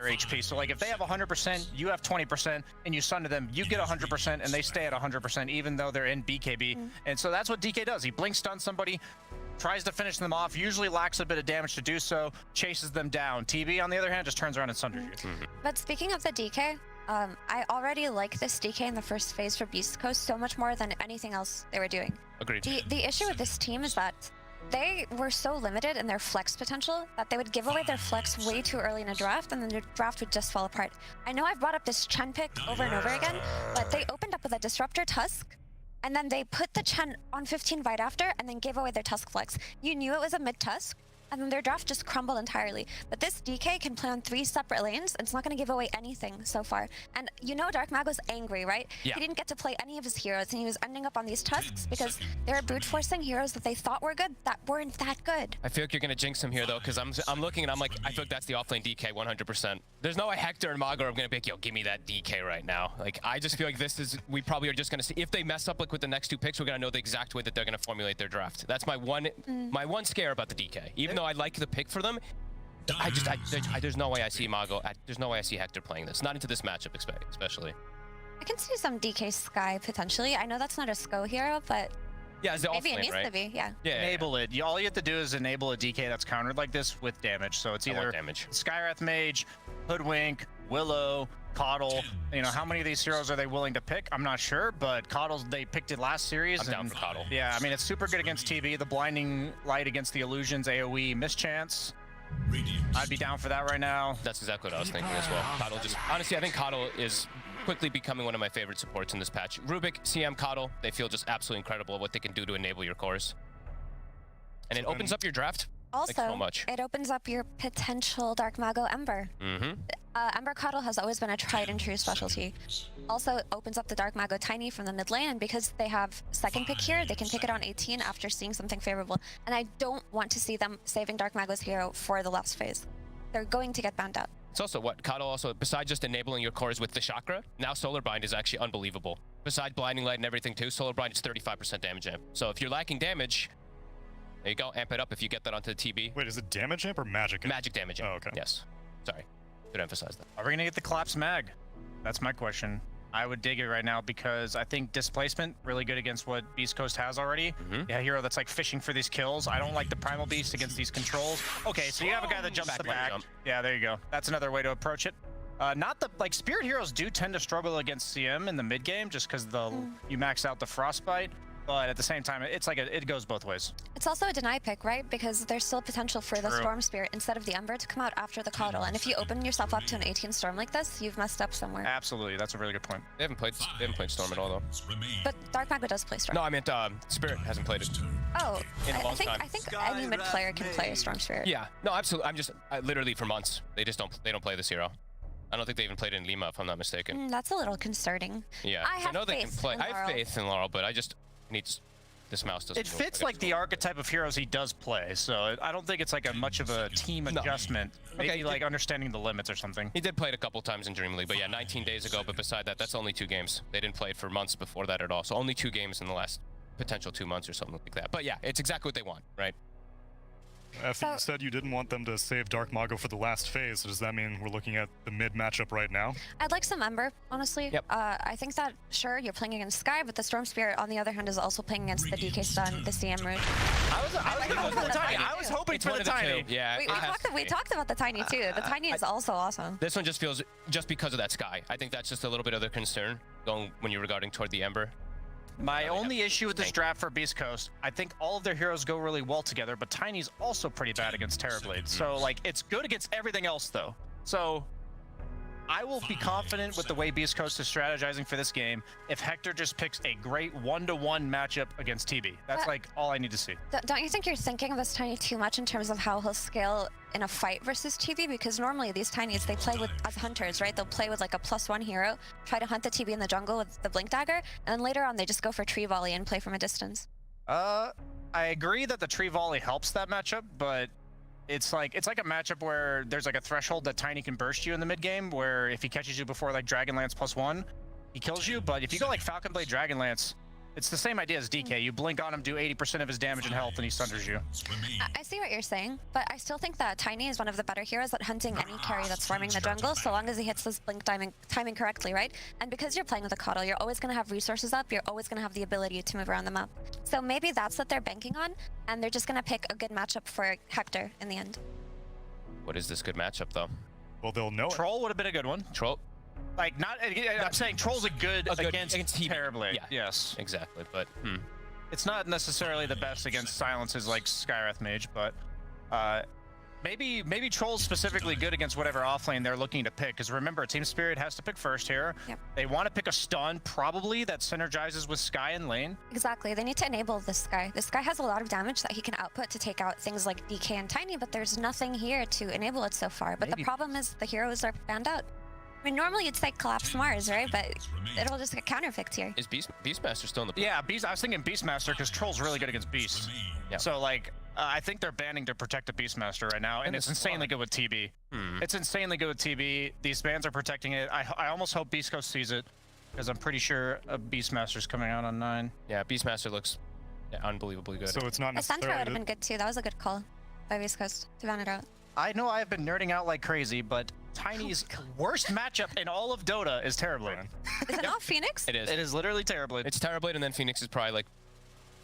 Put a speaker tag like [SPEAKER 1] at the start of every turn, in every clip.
[SPEAKER 1] HP. So like if they have 100%, you have 20%, and you stun to them, you get 100%, and they stay at 100%, even though they're in BKB. And so that's what DK does. He blink stuns somebody, tries to finish them off, usually lacks a bit of damage to do so, chases them down. TB, on the other hand, just turns around and sunders you.
[SPEAKER 2] But speaking of the DK, I already like this DK in the first phase for Beastcoast so much more than anything else they were doing.
[SPEAKER 3] Agreed.
[SPEAKER 2] The issue with this team is that they were so limited in their flex potential that they would give away their flex way too early in a draft, and then the draft would just fall apart. I know I've brought up this Chen pick over and over again, but they opened up with a Disruptor Tusk, and then they put the Chen on 15 right after, and then gave away their Tusk flex. You knew it was a mid-Tusk, and then their draft just crumbled entirely. But this DK can play on 3 separate lanes, and it's not going to give away anything so far. And you know Dark Mag was angry, right?
[SPEAKER 3] Yeah.
[SPEAKER 2] He didn't get to play any of his heroes, and he was ending up on these Tusks because they were brute-forcing heroes that they thought were good that weren't that good.
[SPEAKER 3] I feel like you're going to jinx him here, though, because I'm looking and I'm like, I feel like that's the offlane DK 100%. There's no way Hector and Mago are going to be like, yo, give me that DK right now. Like, I just feel like this is, we probably are just going to see, if they mess up like with the next 2 picks, we're going to know the exact way that they're going to formulate their draft. That's my one scare about the DK. Even though I like the pick for them, there's no way I see Mago, there's no way I see Hector playing this. Not into this matchup, especially.
[SPEAKER 2] I can see some DK Sky potentially. I know that's not a SCO hero, but
[SPEAKER 3] yeah, it's the
[SPEAKER 2] maybe it
[SPEAKER 3] offlane,
[SPEAKER 2] needs
[SPEAKER 3] right?
[SPEAKER 2] to be, yeah.
[SPEAKER 1] Enable it. All you have to do is enable a DK that's countered like this with damage. So it's either Skywrath Mage, Hoodwink, Willow, Coddle. You know, how many of these heroes are they willing to pick? I'm not sure, but Coddle, they picked it last series.
[SPEAKER 3] I'm down for Coddle.
[SPEAKER 1] Yeah, I mean, it's super good against TB. The Blinding Light against the Illusions, AoE, Mischance. I'd be down for that right now.
[SPEAKER 3] That's exactly what I was thinking as well. Coddle just, honestly, I think Coddle is quickly becoming one of my favorite supports in this patch. Rubik, CM, Coddle, they feel just absolutely incredible at what they can do to enable your cores. And it opens up your draft.
[SPEAKER 2] Also,
[SPEAKER 3] like so much.
[SPEAKER 2] It opens up your potential Dark Mago Ember. Ember Coddle has always been a tried and true specialty. Also, it opens up the Dark Mago Tiny from the mid lane, and because they have second pick here, they can pick it on 18 after seeing something favorable. And I don't want to see them saving Dark Mago's hero for the last phase. They're going to get banned out.
[SPEAKER 3] It's also what Coddle also, besides just enabling your cores with the chakra, now Solar Bind is actually unbelievable. Besides Blinding Light and everything too, Solar Bind is 35% damage amp. So if you're lacking damage, there you go, amp it up if you get that onto the TB.
[SPEAKER 4] Wait, is it damage amp or magic amp?
[SPEAKER 3] Magic damage amp.
[SPEAKER 4] Oh, okay.
[SPEAKER 3] Yes. Sorry. Should emphasize that.
[SPEAKER 1] Are we going to get the Collapse Mag? That's my question. I would dig it right now because I think Displacement, really good against what Beastcoast has already. Yeah, hero that's like fishing for these kills. I don't like the Primal Beast against these controls. Okay, so you have a guy that jumps the back. Yeah, there you go. That's another way to approach it. Not the, like, Spirit heroes do tend to struggle against CM in the mid game just because you max out the Frostbite. But at the same time, it's like it goes both ways.
[SPEAKER 2] It's also a deny pick, right? Because there's still potential for the Storm Spirit instead of the Ember to come out after the Coddle. And if you open yourself up to an 18 Storm like this, you've messed up somewhere.
[SPEAKER 1] Absolutely, that's a really good point.
[SPEAKER 3] They haven't played Storm at all though.
[SPEAKER 2] But Dark Mago does play Storm.
[SPEAKER 3] No, I meant Spirit hasn't played it.
[SPEAKER 2] Oh,
[SPEAKER 3] in a long time.
[SPEAKER 2] I think any mid player can play a Storm Spirit.
[SPEAKER 3] Yeah, no, absolutely. I'm just literally for months they don't play this hero. I don't think they even played it in Lima, if I'm not mistaken.
[SPEAKER 2] That's a little concerning.
[SPEAKER 3] Yeah, I know they can play. I have faith in Laurel, but I just need this mouse doesn't.
[SPEAKER 1] It fits like the archetype of heroes he does play, so I don't think it's like a much of a team adjustment. Maybe like understanding the limits or something.
[SPEAKER 3] He did play it a couple times in Dream League, but yeah, 19 days ago. But beside that, that's only 2 games. They didn't play it for months before that at all. So only 2 games in the last potential 2 months or something like that. But yeah, it's exactly what they want, right?
[SPEAKER 4] Effie, you said you didn't want them to save Dark Mago for the last phase. So does that mean we're looking at the mid matchup right now?
[SPEAKER 2] I'd like some Ember, honestly.
[SPEAKER 3] Yep.
[SPEAKER 2] I think that, sure, you're playing against Sky, but the Storm Spirit, on the other hand, is also playing against the DK Stun, the CM route.
[SPEAKER 1] I was hoping for the Tiny.
[SPEAKER 3] Yeah,
[SPEAKER 2] we talked about the Tiny, too. The Tiny is also awesome.
[SPEAKER 3] This one just feels, just because of that Sky. I think that's just a little bit of the concern going when you're regarding toward the Ember.
[SPEAKER 1] My only issue with this draft for Beastcoast, I think all of their heroes go really well together, but Tiny's also pretty bad against Terrorblade. So, like, it's good against everything else, though. So, I will be confident with the way Beastcoast is strategizing for this game if Hector just picks a great 1-to-1 matchup against TB. That's, like, all I need to see.
[SPEAKER 2] Don't you think you're thinking of this Tiny too much in terms of how he'll scale in a fight versus TB? Because normally these Tinies, they play with as hunters, right? They'll play with like a +1 hero, try to hunt the TB in the jungle with the Blink Dagger, and then later on they just go for Tree Volley and play from a distance.
[SPEAKER 1] I agree that the Tree Volley helps that matchup, but it's like a matchup where there's like a threshold that Tiny can burst you in the mid game, where if he catches you before like Dragonlance +1, he kills you. But if you go like Falcon Blade Dragonlance, It's the same idea as DK. You blink on him, do 80% of his damage and health, and he sunders you.
[SPEAKER 2] I see what you're saying, but I still think that Tiny is one of the better heroes at hunting any carry that's farming the jungle, so long as he hits his blink timing correctly, right? And because you're playing with a Coddle, you're always going to have resources up, you're always going to have the ability to move around the map. So maybe that's what they're banking on, and they're just going to pick a good matchup for Hector in the end.
[SPEAKER 3] What is this good matchup, though?
[SPEAKER 4] Well, they'll know it.
[SPEAKER 1] Troll would have been a good one.
[SPEAKER 3] Troll?
[SPEAKER 1] Like, not. I'm saying Troll's a good against
[SPEAKER 3] TB.
[SPEAKER 1] terribly.
[SPEAKER 3] Yeah.
[SPEAKER 1] Yes.
[SPEAKER 3] Exactly, but
[SPEAKER 1] It's not necessarily the best against silences like Skywrath Mage, but maybe Troll's specifically good against whatever offlane they're looking to pick. Because remember, Team Spirit has to pick first here.
[SPEAKER 2] Yep.
[SPEAKER 1] They want to pick a stun, probably, that synergizes with Sky and lane.
[SPEAKER 2] Exactly. They need to enable this guy. This guy has a lot of damage that he can output to take out things like DK and Tiny, but there's nothing here to enable it so far. But the problem is the heroes are banned out. I mean, normally you'd say Collapse Mars, right? But it'll just get counterpicked here.
[SPEAKER 3] is Beastmaster still in the...
[SPEAKER 1] Yeah, I was thinking Beastmaster because Troll's really good against Beast.
[SPEAKER 3] Yeah.
[SPEAKER 1] So, like, I think they're banning to protect the Beastmaster right now, and it's insanely good with TB. It's insanely good with TB. These bans are protecting it. I almost hope Beastcoast sees it, because I'm pretty sure a Beastmaster's coming out on 9.
[SPEAKER 3] Yeah, Beastmaster looks unbelievably good.
[SPEAKER 4] So it's not
[SPEAKER 2] A Centaur
[SPEAKER 4] necessarily...
[SPEAKER 2] would have been good too. That was a good call by Beastcoast to ban it out.
[SPEAKER 1] I know I have been nerding out like crazy, but Tiny's worst matchup in all of Dota is Terrorblade.
[SPEAKER 2] Is it not Phoenix?
[SPEAKER 3] It is.
[SPEAKER 1] It is literally Terrorblade.
[SPEAKER 3] It's Terrorblade, and then Phoenix is probably like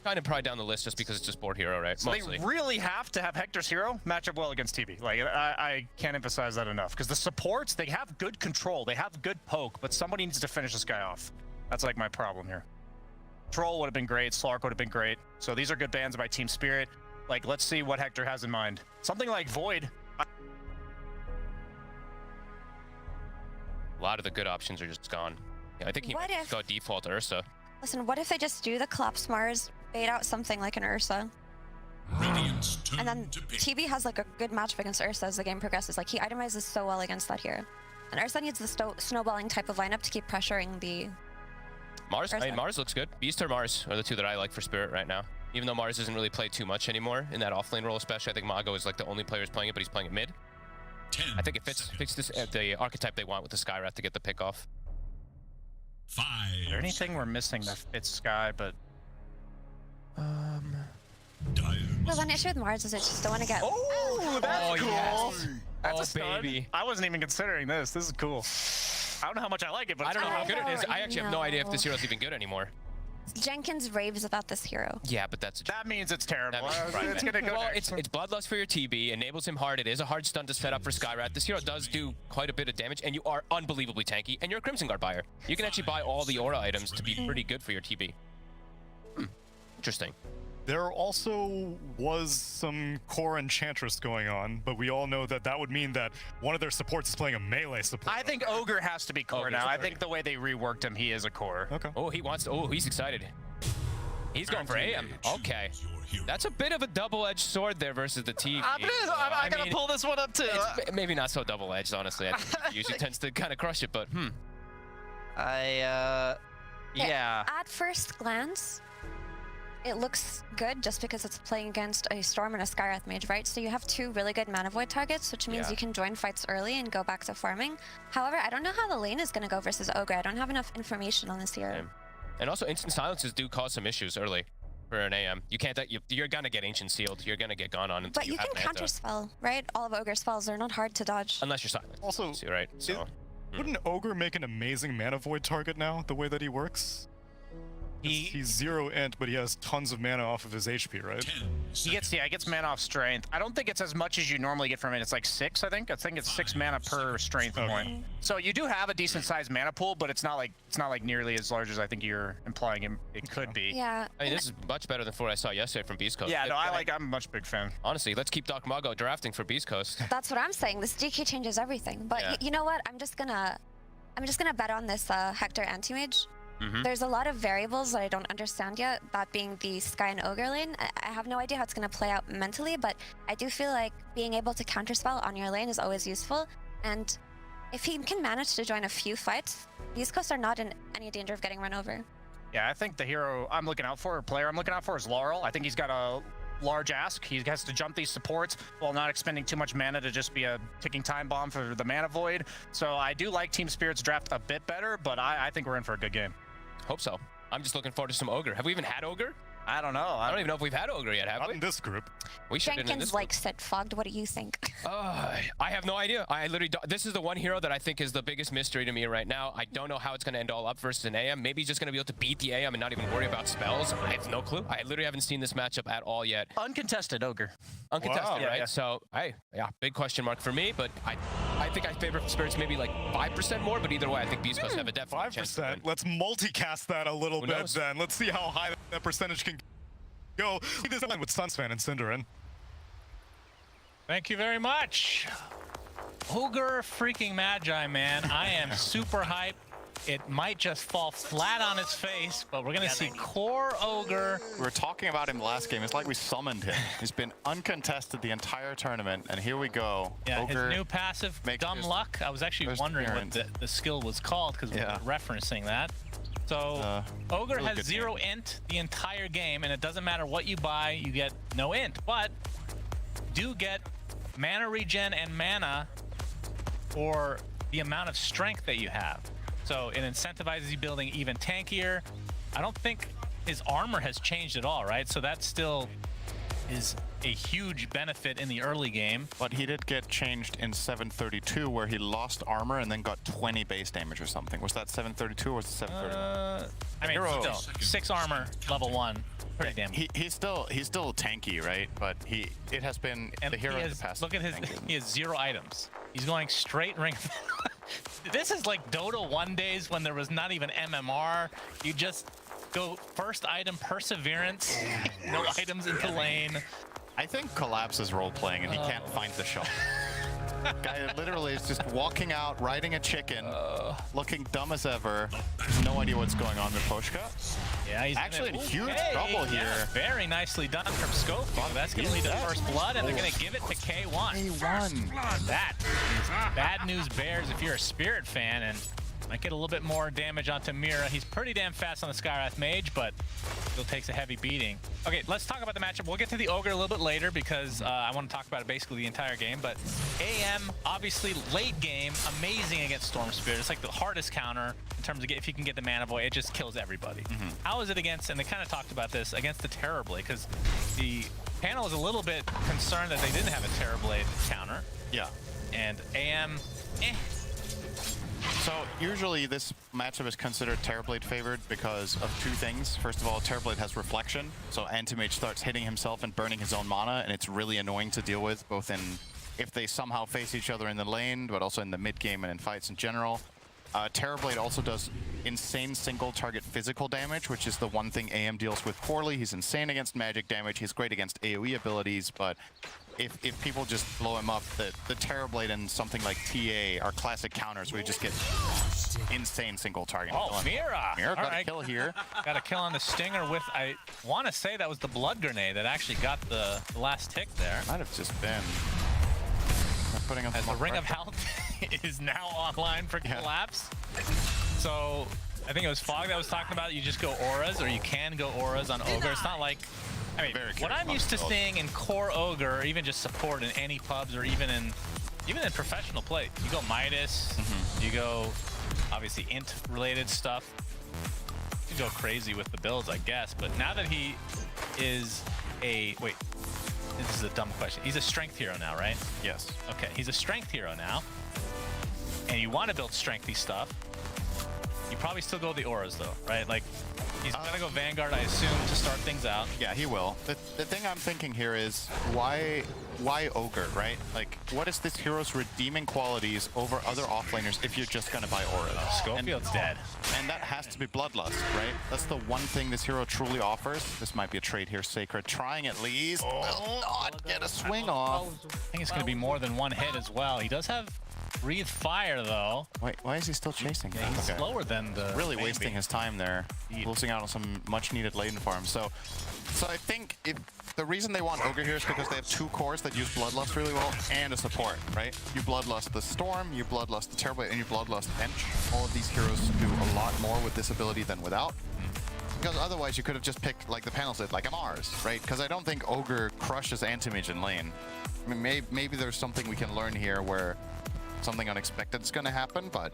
[SPEAKER 3] probably down the list just because it's just board hero, right?
[SPEAKER 1] So
[SPEAKER 3] Mostly.
[SPEAKER 1] they really have to have Hector's hero match up well against TB. Like, I can't emphasize that enough, because the supports, they have good control, they have good poke, but somebody needs to finish this guy off. That's like my problem here. Troll would have been great, Slark would have been great. So these are good bans by Team Spirit. Like, let's see what Hector has in mind. Something like Void.
[SPEAKER 3] A lot of the good options are just gone. Yeah, I think he
[SPEAKER 2] What
[SPEAKER 3] might
[SPEAKER 2] if-
[SPEAKER 3] go default Ursa.
[SPEAKER 2] Listen, what if they just do the Collapse Mars, bait out something like an Ursa? And then TB has like a good matchup against Ursa as the game progresses. Like, he itemizes so well against that hero. And Ursa needs the snowballing type of lineup to keep pressuring the...
[SPEAKER 3] Mars, I
[SPEAKER 2] Ursa.
[SPEAKER 3] mean, Mars looks good. Beast or Mars are the two that I like for Spirit right now. Even though Mars doesn't really play too much anymore in that offlane role, especially. I think Mago is like the only player who's playing it, but he's playing it mid. I think it fits this the archetype they want with the Skywrath to get the pick off.
[SPEAKER 1] Is there anything we're missing that fits Sky, but...
[SPEAKER 2] The one issue with Mars is I just don't want to get...
[SPEAKER 1] Oh, that's cool!
[SPEAKER 3] Yes.
[SPEAKER 1] That's
[SPEAKER 3] Oh,
[SPEAKER 1] a stud.
[SPEAKER 3] baby.
[SPEAKER 1] I wasn't even considering this. This is cool. I don't know how much I like it, but
[SPEAKER 3] I don't know how good it is. I
[SPEAKER 2] don't
[SPEAKER 3] actually have no idea if this
[SPEAKER 2] know.
[SPEAKER 3] hero's even good anymore.
[SPEAKER 2] Jenkins raves about this hero.
[SPEAKER 3] Yeah, but that's...
[SPEAKER 1] that means it's terrible.
[SPEAKER 3] Right.
[SPEAKER 1] It's gonna go
[SPEAKER 3] well,
[SPEAKER 1] next.
[SPEAKER 3] it's Bloodlust for your TB, enables him hard. It is a hard stun to set up for Skywrath. This hero does do quite a bit of damage, and you are unbelievably tanky, and you're a Crimson Guard buyer. You can actually buy all the aura items to be pretty good for your TB. Interesting.
[SPEAKER 4] There also was some core Enchantress going on, but we all know that that would mean that one of their supports is playing a melee support.
[SPEAKER 1] I think Ogre has to be core
[SPEAKER 3] Ogre's
[SPEAKER 1] now. I
[SPEAKER 3] okay.
[SPEAKER 1] think the way they reworked him, he is a core.
[SPEAKER 4] Okay.
[SPEAKER 3] Oh, he wants to... Oh, he's excited. He's going for AM. Okay. That's a bit of a double-edged sword there versus the TB.
[SPEAKER 1] I gotta pull this one up too.
[SPEAKER 3] It's maybe not so double-edged, honestly. I think it usually tends to kind of crush it, but
[SPEAKER 1] Yeah.
[SPEAKER 2] At first glance, it looks good just because it's playing against a Storm and a Skywrath Mage, right? So you have two really good Mana Void targets, which means
[SPEAKER 3] Yeah.
[SPEAKER 2] you can join fights early and go back to farming. However, I don't know how the lane is going to go versus Ogre. I don't have enough information on this hero.
[SPEAKER 3] Same. And also, instant silences do cause some issues early for an AM. You can't... You're gonna get Ancient Sealed. You're gonna get gone on until
[SPEAKER 2] But you
[SPEAKER 3] have
[SPEAKER 2] can
[SPEAKER 3] an
[SPEAKER 2] counter
[SPEAKER 3] Manta.
[SPEAKER 2] spell, right? All of Ogre's spells are not hard to dodge.
[SPEAKER 3] Unless you're silent.
[SPEAKER 4] Also,
[SPEAKER 3] See, right? So...
[SPEAKER 4] wouldn't Ogre make an amazing mana void target now, the way that he works? He's 0 int, but he has tons of mana off of his HP, right?
[SPEAKER 1] He gets mana off strength. I don't think it's as much as you normally get from it. It's like 6, I think. I think it's 6 mana per strength point. So you do have a decent sized mana pool, but it's not like nearly as large as I think you're implying it could be.
[SPEAKER 2] Yeah.
[SPEAKER 3] I mean, this is much better than what I saw yesterday from Beastcoast.
[SPEAKER 1] Yeah, no, I'm a much big fan.
[SPEAKER 3] Honestly, let's keep Doc Mago drafting for Beastcoast.
[SPEAKER 2] That's what I'm saying. This DK changes everything. But
[SPEAKER 3] Yeah.
[SPEAKER 2] you know what? I'm just gonna bet on this Hector Anti-Mage. There's a lot of variables that I don't understand yet, that being the Sky and Ogre lane. I have no idea how it's going to play out mentally, but I do feel like being able to counterspell on your lane is always useful. And if he can manage to join a few fights, these coasts are not in any danger of getting run over.
[SPEAKER 1] Yeah, I think the hero I'm looking out for, or player I'm looking out for, is Laurel. I think he's got a large ask. He has to jump these supports while not expending too much mana to just be a ticking time bomb for the mana void. So I do like Team Spirit's draft a bit better, but I think we're in for a good game.
[SPEAKER 3] Hope so. I'm just looking forward to some Ogre. Have we even had Ogre?
[SPEAKER 1] I don't know.
[SPEAKER 3] I don't even know if we've had Ogre yet, have
[SPEAKER 4] Not
[SPEAKER 3] we?
[SPEAKER 4] in this group.
[SPEAKER 3] We should have been in this
[SPEAKER 2] Jenkins likes it. Fogged, what do you think?
[SPEAKER 3] I have no idea. I literally don't. This is the one hero that I think is the biggest mystery to me right now. I don't know how it's going to end all up versus an AM. Maybe he's just going to be able to beat the AM and not even worry about spells. I have no clue. I literally haven't seen this matchup at all yet.
[SPEAKER 1] Uncontested Ogre.
[SPEAKER 3] Uncontested,
[SPEAKER 4] Wow.
[SPEAKER 3] right?
[SPEAKER 1] Yeah.
[SPEAKER 3] So, yeah, big question mark for me, but I think I favor Spirits maybe like 5% more, but either way, I think Beastcoast have a definite chance to win.
[SPEAKER 4] 5%. Let's multicast that a little
[SPEAKER 3] Who
[SPEAKER 4] bit
[SPEAKER 3] knows?
[SPEAKER 4] then. Let's see how high that percentage can go. See this line with Sunsfan and Cinderin.
[SPEAKER 5] Thank you very much. Ogre freaking Magi, man. I am super hyped. It might just fall flat on its face, but we're going to see core Ogre.
[SPEAKER 6] We were talking about him last game. It's like we summoned him. He's been uncontested the entire tournament, and here we go.
[SPEAKER 5] Yeah,
[SPEAKER 6] Ogre
[SPEAKER 5] his new passive,
[SPEAKER 6] makes
[SPEAKER 5] Dumb
[SPEAKER 6] his
[SPEAKER 5] Luck. I was actually
[SPEAKER 6] first
[SPEAKER 5] wondering what
[SPEAKER 6] appearance.
[SPEAKER 5] the skill was called because we
[SPEAKER 6] Yeah.
[SPEAKER 5] were referencing that. So Ogre
[SPEAKER 6] really
[SPEAKER 5] has
[SPEAKER 6] good
[SPEAKER 5] 0 int the entire game, and it doesn't matter what you buy, you get no int. But do get mana regen and mana for the amount of strength that you have. So it incentivizes you building even tankier. I don't think his armor has changed at all, right? So that still is a huge benefit in the early game.
[SPEAKER 6] But he did get changed in 732, where he lost armor and then got 20 base damage or something. Was that 732 or was it 730?
[SPEAKER 5] I mean,
[SPEAKER 6] Hero.
[SPEAKER 5] still 6 armor, level 1, pretty damn good.
[SPEAKER 6] He's still tanky, right? But it has been
[SPEAKER 5] And
[SPEAKER 6] the hero
[SPEAKER 5] he
[SPEAKER 6] of
[SPEAKER 5] has,
[SPEAKER 6] the past.
[SPEAKER 5] look at his, he has 0 items. He's going straight ring. This is like Dota 1 days when there was not even MMR. You just go first item, Perseverance, no items into lane.
[SPEAKER 6] I think Collapse is role playing and he can't find the shop. Guy literally is just walking out, riding a chicken, looking dumb as ever. No idea what's going on with Poshka.
[SPEAKER 5] Yeah, he's
[SPEAKER 6] Actually in
[SPEAKER 5] gonna,
[SPEAKER 6] huge trouble
[SPEAKER 5] yeah,
[SPEAKER 6] here.
[SPEAKER 5] very nicely done from Scope. That's going to lead to first blood, and they're going to give it to K1.
[SPEAKER 6] K1.
[SPEAKER 5] That is bad news bears if you're a Spirit fan, and might get a little bit more damage onto Mira. He's pretty damn fast on the Skywrath Mage, but still takes a heavy beating. Okay, let's talk about the matchup. We'll get to the Ogre a little bit later because I want to talk about it basically the entire game. But AM, obviously late game, amazing against Storm Spirit. It's like the hardest counter in terms of if you can get the Mana Void, it just kills everybody. How is it against, and they kind of talked about this, against the Terrorblade, because the panel was a little bit concerned that they didn't have a Terrorblade counter.
[SPEAKER 6] Yeah.
[SPEAKER 5] And AM,
[SPEAKER 6] So usually this matchup is considered Terrorblade favored because of 2 things. First of all, Terrorblade has reflection, so Anti-Mage starts hitting himself and burning his own mana, and it's really annoying to deal with, both in if they somehow face each other in the lane, but also in the mid game and in fights in general. Terrorblade also does insane single target physical damage, which is the one thing AM deals with poorly. He's insane against magic damage, he's great against AoE abilities, but if people just blow him up, the Terrorblade and something like TA are classic counters where you just get insane single target.
[SPEAKER 5] oh, Mira!
[SPEAKER 6] Mira got
[SPEAKER 5] All
[SPEAKER 6] a
[SPEAKER 5] right.
[SPEAKER 6] kill here.
[SPEAKER 5] Got a kill on the Stinger with, I want to say that was the Blood Grenade that actually got the last tick there.
[SPEAKER 6] Might have just been. They're putting up
[SPEAKER 5] As the
[SPEAKER 6] more
[SPEAKER 5] Ring of
[SPEAKER 6] pressure.
[SPEAKER 5] Health is now online for
[SPEAKER 6] Yeah.
[SPEAKER 5] Collapse. So I think it was Fog that was talking about you just go auras, or you can go auras on Ogre. It's not like, I mean,
[SPEAKER 6] Very
[SPEAKER 5] what
[SPEAKER 6] curious
[SPEAKER 5] I'm used to
[SPEAKER 6] about the build.
[SPEAKER 5] seeing in core Ogre, or even just support in any pubs, or even in professional play, you go Midas, you go obviously int related stuff. You can go crazy with the builds, I guess. But now that he is a this is a dumb question. He's a strength hero now, right?
[SPEAKER 6] Yes.
[SPEAKER 5] Okay, he's a strength hero now. And you want to build strengthy stuff. You probably still go the auras though, right? Like, he's gonna go Vanguard, I assume, to start things out.
[SPEAKER 6] Yeah, he will. The thing I'm thinking here is why Ogre, right? Like, what is this hero's redeeming qualities over other offlaners if you're just gonna buy auras?
[SPEAKER 5] Schofield's dead.
[SPEAKER 6] And that has to be Bloodlust, right? That's the one thing this hero truly offers. This might be a trade here, Sacred. Trying at least. Will not get a swing off.
[SPEAKER 5] I think it's gonna be more than one hit as well. He does have Breathe Fire though.
[SPEAKER 6] Wait, why is he still chasing?
[SPEAKER 5] Yeah, he's
[SPEAKER 6] Okay.
[SPEAKER 5] slower than the
[SPEAKER 6] Really
[SPEAKER 5] baby.
[SPEAKER 6] wasting his time there,
[SPEAKER 5] Indeed.
[SPEAKER 6] losing out on some much-needed laden farm. So I think the reason they want Ogre here is because they have 2 cores that use Bloodlust really well and a support, right? You Bloodlust the Storm, you Bloodlust the Terrorblade, and you Bloodlust Hench. All of these heroes do a lot more with this ability than without. Because otherwise you could have just picked, like the panel said, like a Mars, right? Because I don't think Ogre crushes Anti-Mage in lane. I mean, maybe there's something we can learn here where something unexpected is going to happen, but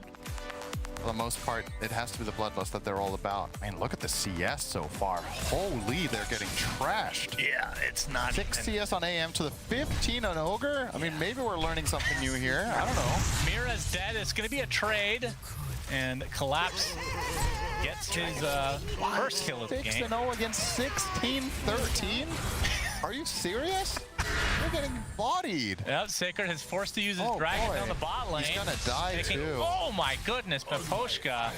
[SPEAKER 6] for the most part, it has to be the Bloodlust that they're all about. Man, look at the CS so far. Holy, they're getting trashed.
[SPEAKER 5] Yeah, it's not
[SPEAKER 6] 6 CS on AM to the 15 on Ogre. I mean, maybe we're learning something new here. I don't know.
[SPEAKER 5] Mira's dead. It's going to be a trade. And Collapse gets his first kill of the game.
[SPEAKER 6] 6-0 against 16-13? Are you serious? You're getting bodied.
[SPEAKER 5] Yep, Sacred is forced to use his dragon down the bot lane.
[SPEAKER 6] He's gonna die too.
[SPEAKER 5] Oh my goodness, Paposhka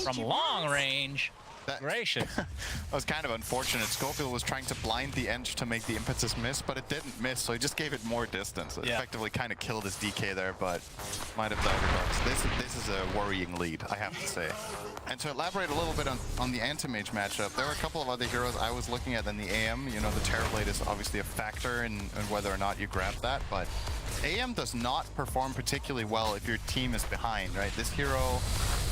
[SPEAKER 5] from long range. Gracious.
[SPEAKER 6] That was kind of unfortunate. Schofield was trying to blind the Ench to make the impetus miss, but it didn't miss, so he just gave it more distance. It effectively kind of killed his DK there, but might have died regardless. This is a worrying lead, I have to say. And to elaborate a little bit on the Anti-Mage matchup, there were a couple of other heroes I was looking at in the AM. You know, the Terrorblade is obviously a factor in whether or not you grab that, but AM does not perform particularly well if your team is behind, right? This hero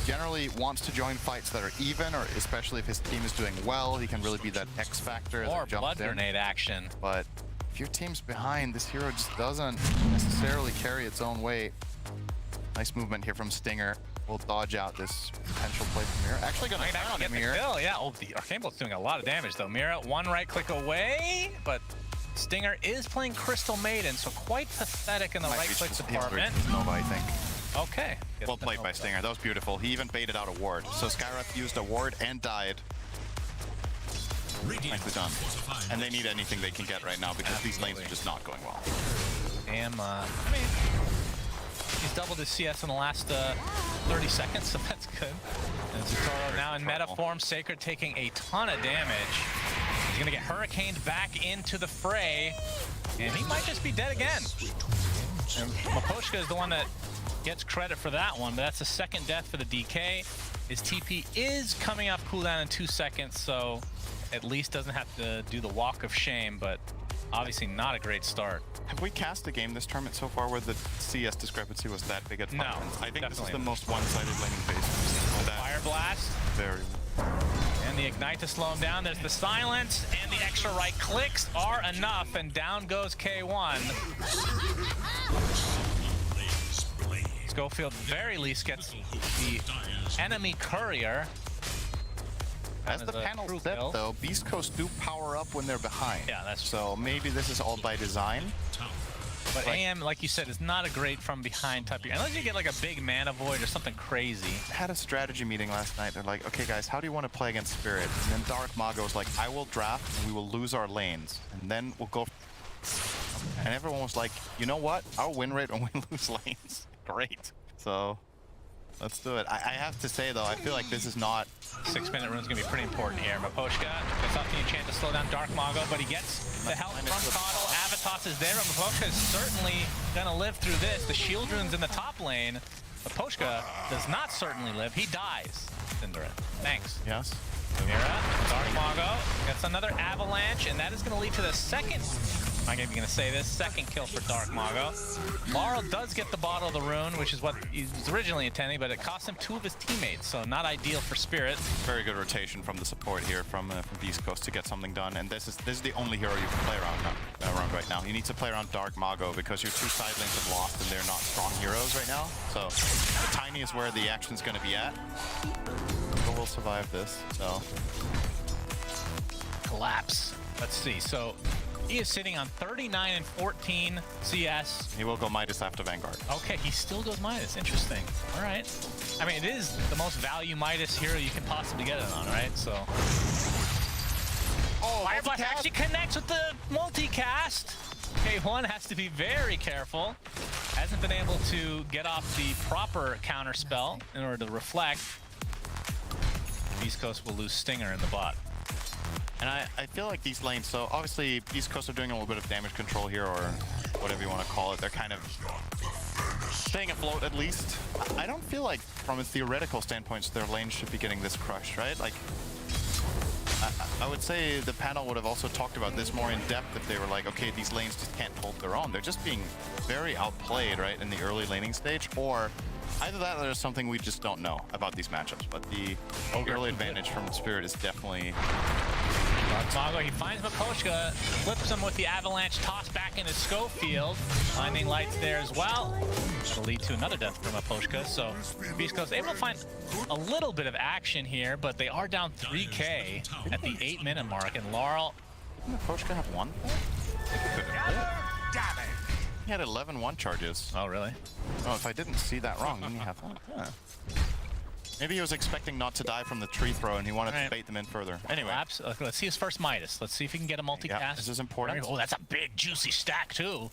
[SPEAKER 6] generally wants to join fights that are even, or especially if his team is doing well, he can really be that X factor
[SPEAKER 5] Or
[SPEAKER 6] that jumps
[SPEAKER 5] blood
[SPEAKER 6] in.
[SPEAKER 5] grenade action.
[SPEAKER 6] But if your team's behind, this hero just doesn't necessarily carry its own weight. Nice movement here from Stinger. We'll dodge out this potential play from Mira. Actually gonna turn on him here.
[SPEAKER 5] Yeah, oh, the Arcane Bolt's doing a lot of damage though. Mira, one right click away, but Stinger is playing Crystal Maiden, so quite pathetic in the right click department.
[SPEAKER 6] Nova, I think.
[SPEAKER 5] Okay.
[SPEAKER 6] Well played by Stinger. That was beautiful. He even baited out a ward. So Skywrath used a ward and died. Nicely done. And they need anything they can get right now because these lanes are just not going well.
[SPEAKER 5] Damn, I mean, he's doubled his CS in the last 30 seconds, so that's good. And Zutoro now in meta form. Sacred taking a ton of damage. He's gonna get hurricaned back into the fray, and he might just be dead again. And Maposhka is the one that gets credit for that one, but that's the second death for the DK. His TP is coming off cooldown in 2 seconds, so at least doesn't have to do the walk of shame, but obviously not a great start.
[SPEAKER 6] Have we cast a game this tournament so far where the CS discrepancy was that big at
[SPEAKER 5] No,
[SPEAKER 6] Falcons? I think this is the
[SPEAKER 5] definitely
[SPEAKER 6] most one-sided laning phase we've seen.
[SPEAKER 5] Fire blast.
[SPEAKER 6] Very.
[SPEAKER 5] And the ignite to slow him down. There's the silence, and the extra right clicks are enough, and down goes K1. Schofield very least gets the enemy courier.
[SPEAKER 6] As the panel said, though, Beastcoast do power up when they're behind.
[SPEAKER 5] Yeah, that's
[SPEAKER 6] so maybe this is all by design.
[SPEAKER 5] But AM, like you said, is not a great from behind type of, unless you get like a big mana void or something crazy.
[SPEAKER 6] I had a strategy meeting last night. They're like, okay, guys, how do you want to play against Spirit? And then Dark Mago was like, I will draft and we will lose our lanes. And then we'll go. And everyone was like, you know what? Our win rate when we lose lanes. Great. So let's do it. I have to say, though, I feel like this is not...
[SPEAKER 5] 6-minute rune's gonna be pretty important here. Maposhka gets off the enchant to slow down Dark Mago, but he gets the help from Coddle. Avatos is there, but Maposhka is certainly gonna live through this. The shield rune's in the top lane. Maposhka does not certainly live. He dies. Cinderin. Thanks.
[SPEAKER 6] Yes.
[SPEAKER 5] Mira, Dark Mago gets another avalanche, and that is gonna lead to the second. I'm not even gonna say this. Second kill for Dark Mago. Marl does get the bottle of the rune, which is what he was originally intending, but it cost him 2 of his teammates, so not ideal for Spirit.
[SPEAKER 6] Very good rotation from the support here from Beastcoast to get something done, and this is the only hero you can play around right now. You need to play around Dark Mago because your 2 side lanes have lost and they're not strong heroes right now. So the Tiny is where the action's gonna be at. But we'll survive this. So
[SPEAKER 5] Collapse. Let's see. So he is sitting on 39 and 14 CS.
[SPEAKER 6] he will go Midas after Vanguard.
[SPEAKER 5] Okay, he still goes Midas. Interesting. All right. I mean, it is the most value Midas hero you can possibly get it on, right? So.
[SPEAKER 6] Oh,
[SPEAKER 5] Fire Blast actually connects with the multicast. K1 has to be very careful. Hasn't been able to get off the proper counter spell in order to reflect. Beastcoast will lose Stinger in the bot.
[SPEAKER 6] And I feel like these lanes, so obviously Beastcoast are doing a little bit of damage control here, or whatever you want to call it. They're kind of staying afloat at least. I don't feel like from a theoretical standpoint their lanes should be getting this crushed, right? Like, I would say the panel would have also talked about this more in depth if they were like, okay, these lanes just can't hold their own. They're just being very outplayed, right, in the early laning stage, or either that or there's something we just don't know about these matchups. But the early advantage from Spirit is definitely
[SPEAKER 5] Mago, he finds Makoshka, flips him with the avalanche toss back into Schofield. Finding lights there as well. That'll lead to another death from Makoshka. So Beastcoast able to find a little bit of action here, but they are down 3K at the 8-minute mark. And Laurel,
[SPEAKER 6] Didn't Makoshka have one? He had 11 one charges.
[SPEAKER 5] oh really?
[SPEAKER 6] Oh, if I didn't see that wrong, then you have one. Yeah. Maybe he was expecting not to die from the tree throw and he wanted to bait them in further. Anyway.
[SPEAKER 5] Let's see his first Midas. Let's see if he can get a multicast.
[SPEAKER 6] Yeah, this is important.
[SPEAKER 5] Oh, that's a big, juicy stack, too.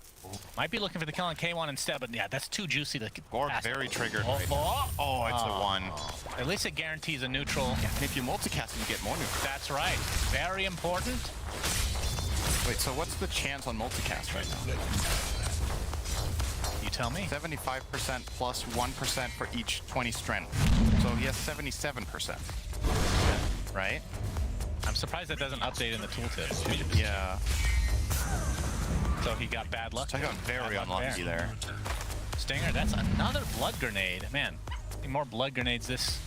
[SPEAKER 5] Might be looking for the kill on K1 instead, but yeah, that's too juicy to
[SPEAKER 6] Gorg
[SPEAKER 5] pass.
[SPEAKER 6] very triggered.
[SPEAKER 5] Oh,
[SPEAKER 6] Right.
[SPEAKER 5] oh,
[SPEAKER 6] It's a one.
[SPEAKER 5] At least it guarantees a neutral.
[SPEAKER 6] Yeah, and if you multicast, you get more neutral.
[SPEAKER 5] That's right. Very important.
[SPEAKER 6] Wait, so what's the chance on multicast right now?
[SPEAKER 5] You tell me.
[SPEAKER 6] 75% plus 1% for each 20 strength. So he has 77%. Right?
[SPEAKER 5] I'm surprised that doesn't update in the tooltip.
[SPEAKER 6] Yeah.
[SPEAKER 5] So he got bad luck.
[SPEAKER 6] So I got very unlucky there.
[SPEAKER 5] Stinger, that's another blood grenade. Man, need more blood grenades this.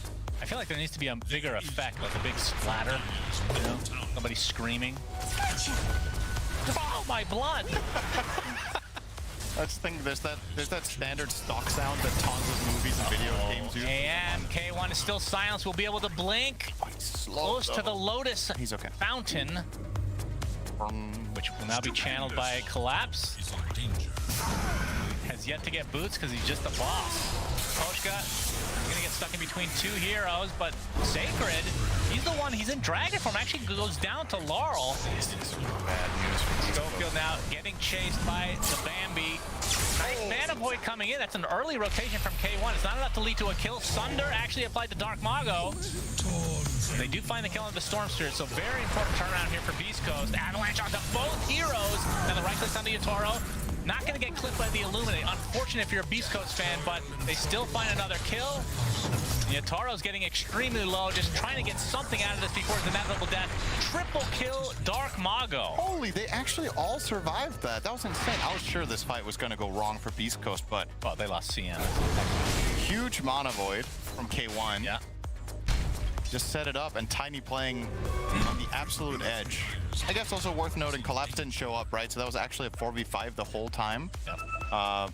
[SPEAKER 5] I feel like there needs to be a bigger effect, like a big splatter. You know, somebody screaming. Oh, my blood!
[SPEAKER 6] That's the thing. There's that standard stock sound that tons of movies and video games use.
[SPEAKER 5] And K1 is still silenced. We'll be able to blink close to the Lotus
[SPEAKER 6] He's okay.
[SPEAKER 5] Fountain, which will now be channeled by Collapse. Has yet to get boots because he's just a boss. Koshka is gonna get stuck in between two heroes, but Sacred, he's the one. He's in dragon form. Actually goes down to Laurel.
[SPEAKER 6] Bad news for
[SPEAKER 5] Schofield now getting chased by the Bambi. Nice Mana Void coming in. That's an early rotation from K1. It's not enough to lead to a kill. Sunder actually applied the Dark Mago. They do find the kill on the Storm Spirit, so very important turnaround here for Beastcoast. Avalanche onto both heroes. Now the right click onto Yatoro. Not going to get clipped by the Illuminate. Unfortunate if you're a Beastcoast fan, but they still find another kill. Yataro's getting extremely low, just trying to get something out of this before the inevitable death. Triple kill, Dark Mago.
[SPEAKER 6] Holy, they actually all survived that. That was insane. I was sure this fight was going to go wrong for Beastcoast, but...
[SPEAKER 5] Oh, they lost CN.
[SPEAKER 6] Huge Mana Void from K1.
[SPEAKER 5] Yeah.
[SPEAKER 6] Just set it up, and Tiny playing on the absolute edge. I guess also worth noting, Collapse didn't show up, right? So that was actually a 4v5 the whole time.
[SPEAKER 5] Yep.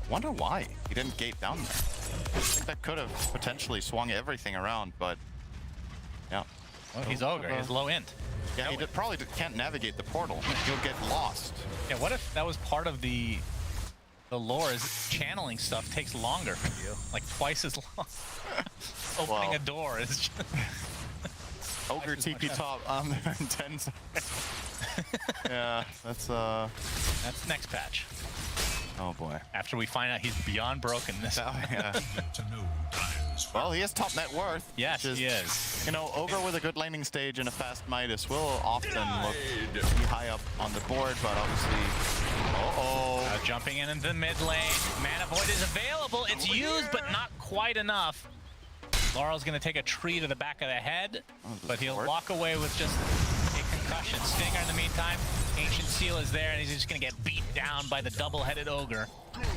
[SPEAKER 6] Wonder why he didn't gate down there. I think that could have potentially swung everything around, but yeah.
[SPEAKER 5] Well, he's Ogre. He's low int.
[SPEAKER 6] Yeah, he probably can't navigate the portal. He'll get lost.
[SPEAKER 5] Yeah, what if that was part of the lore is channeling stuff takes longer for you? Like twice as long. Opening
[SPEAKER 6] Wow.
[SPEAKER 5] a door is just...
[SPEAKER 6] Ogre TP top on there in 10 seconds. Yeah, that's
[SPEAKER 5] That's next patch.
[SPEAKER 6] oh boy.
[SPEAKER 5] After we find out he's beyond brokenness.
[SPEAKER 6] Oh, yeah. Well, he has top net worth.
[SPEAKER 5] Yes,
[SPEAKER 6] which
[SPEAKER 5] he is.
[SPEAKER 6] You know, Ogre with a good laning stage and a fast Midas will often look pretty high up on the board, but obviously...
[SPEAKER 5] Jumping in the mid lane. Mana Void is available. It's used, but not quite enough. Laurel's going to take a tree to the back of the head, but he'll walk away with just a concussion. Stinger in the meantime. Ancient Seal is there, and he's just going to get beat down by the double-headed Ogre.